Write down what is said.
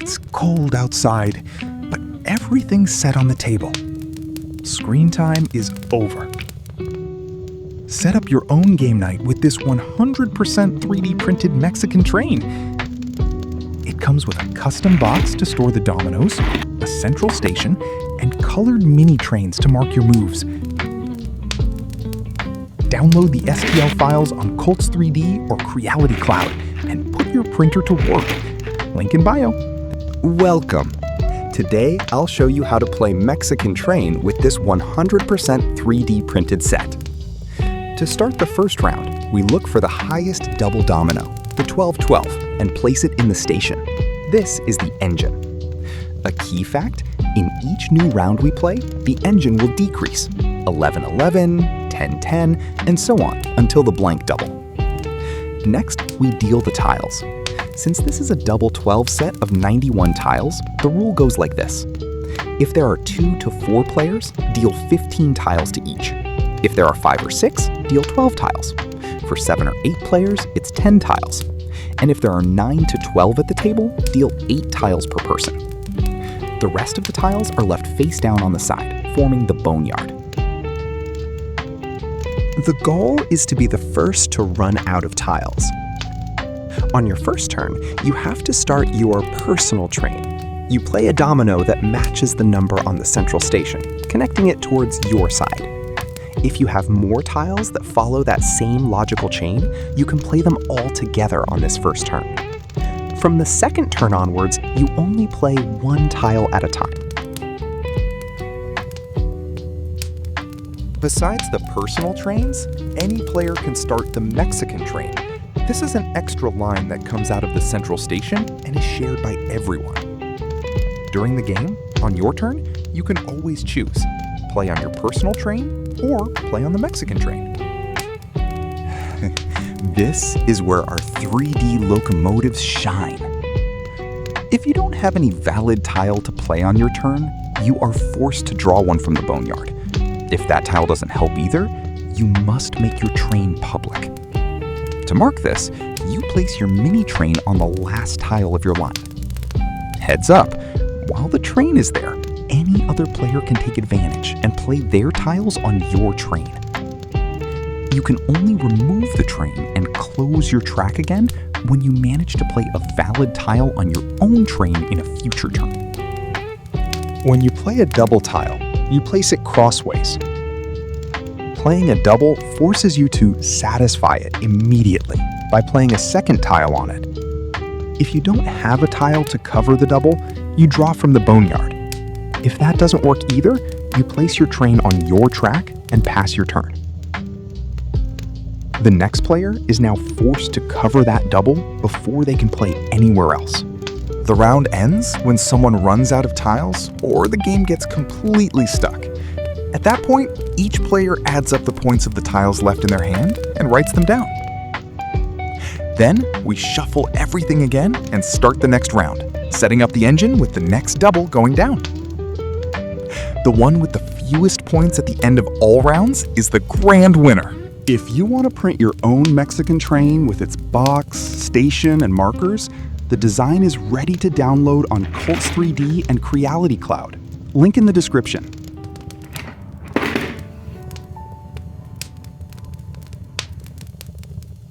It's cold outside, but everything's set on the table. Screen time is over. Set up your own game night with this 100% 3D printed Mexican train. It comes with a custom box to store the dominoes, a central station, and colored mini trains to mark your moves. Download the STL files on Colts 3D or Creality Cloud and put your printer to work. Link in bio. Welcome. Today, I'll show you how to play Mexican Train with this 100% 3D printed set. To start the first round, we look for the highest double domino, the 12-12, and place it in the station. This is the engine. A key fact, in each new round we play, the engine will decrease, 11-11, 10-10, and so on until the blank double. Next, we deal the tiles. Since this is a double 12 set of 91 tiles, the rule goes like this. If there are 2 to 4 players, deal 15 tiles to each. If there are 5 or 6, deal 12 tiles. For 7 or 8 players, it's 10 tiles. And if there are 9 to 12 at the table, deal 8 tiles per person. The rest of the tiles are left face down on the side, forming the boneyard. The goal is to be the first to run out of tiles. On your first turn, you have to start your personal train. You play a domino that matches the number on the central station, connecting it towards your side. If you have more tiles that follow that same logical chain, you can play them all together on this first turn. From the second turn onwards, you only play one tile at a time. Besides the personal trains, any player can start the Mexican train. This is an extra line that comes out of the central station and is shared by everyone. During the game, on your turn, you can always choose. Play on your personal train or play on the Mexican train. This is where our 3D locomotives shine. If you don't have any valid tile to play on your turn, you are forced to draw one from the boneyard. If that tile doesn't help either, you must make your train public. To mark this, you place your mini train on the last tile of your line. Heads up, while the train is there, any other player can take advantage and play their tiles on your train. You can only remove the train and close your track again when you manage to play a valid tile on your own train in a future turn. When you play a double tile, you place it crossways. Playing a double forces you to satisfy it immediately by playing a second tile on it. If you don't have a tile to cover the double, you draw from the boneyard. If that doesn't work either, you place your train on your track and pass your turn. The next player is now forced to cover that double before they can play anywhere else. The round ends when someone runs out of tiles or the game gets completely stuck. At that point, each player adds up the points of the tiles left in their hand and writes them down. Then, we shuffle everything again and start the next round, setting up the engine with the next double going down. The one with the fewest points at the end of all rounds is the grand winner. If you want to print your own Mexican train with its box, station, and markers, the design is ready to download on Colts 3D and Creality Cloud. Link in the description.